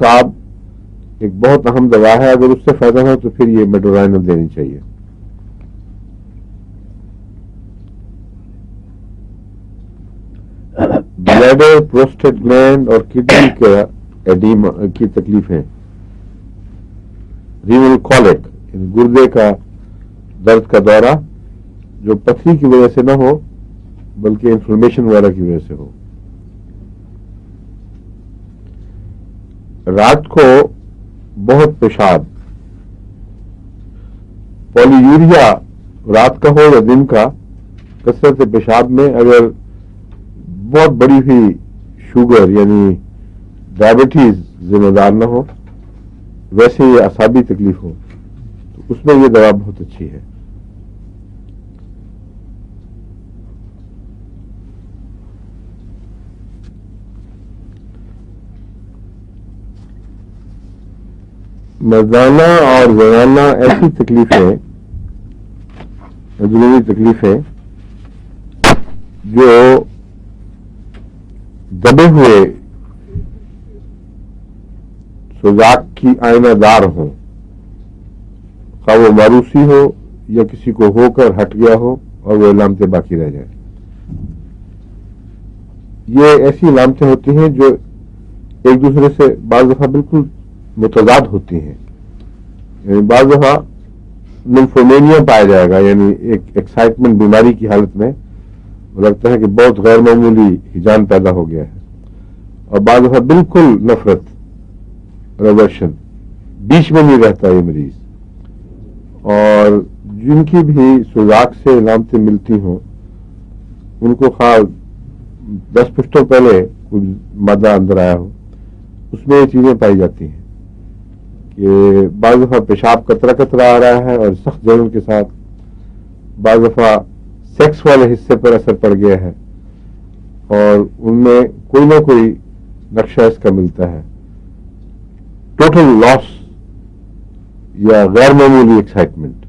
صاحب ایک بہت اہم دوا ہے، اگر اس سے فائدہ ہو تو پھر یہ میڈورائنل دینی چاہیے۔ بلیڈر، پروسٹیٹ گلینڈ اور کڈنی کا ایڈیما کی تکلیفیں، رینل کولک گردے کا درد کا دورہ جو پتھری کی وجہ سے نہ ہو بلکہ انفلمیشن وغیرہ کی وجہ سے ہو، رات کو بہت پیشاب، پولی یوریا رات کا ہو یا دن کا، کثرت پیشاب میں اگر بہت بڑی ہوئی شوگر یعنی ڈائبٹیز ذمہ دار نہ ہو، ویسے یہ اعصابی تکلیف ہو تو اس میں یہ دوا بہت اچھی ہے۔ مردانہ اور زنانہ ایسی تکلیفیں، اندرونی تکلیفیں جو دبے ہوئے سوزاک کی آئینہ دار ہوں، خواہ وہ ماروسی ہو یا کسی کو ہو کر ہٹ گیا ہو اور وہ علامتیں باقی رہ جائیں، یہ ایسی علامتیں ہوتی ہیں جو ایک دوسرے سے بعض دفعہ بالکل متضاد ہوتی ہیں، یعنی بعض دفعہ نمفومینیا پایا جائے گا، یعنی ایک ایکسائٹمنٹ بیماری کی حالت میں لگتا ہے کہ بہت غیر معمولی ہجان پیدا ہو گیا ہے، اور بعض دفعہ بالکل نفرت، ریورشن، بیچ میں نہیں رہتا یہ مریض، اور جن کی بھی سوزاک سے علامتیں ملتی ہوں ان کو خاص 10 پشتوں پہلے کچھ مادہ اندر آیا ہو، اس میں یہ چیزیں پائی جاتی ہیں کہ بعض دفعہ پیشاب قطرہ قطرہ آ رہا ہے اور سخت جلن کے ساتھ، بعض دفعہ سیکس والے حصے پر اثر پڑ گیا ہے اور ان میں کوئی نہ کوئی نقشہ اس کا ملتا ہے، ٹوٹل لاس یا غیر معمولی ایکسائٹمنٹ۔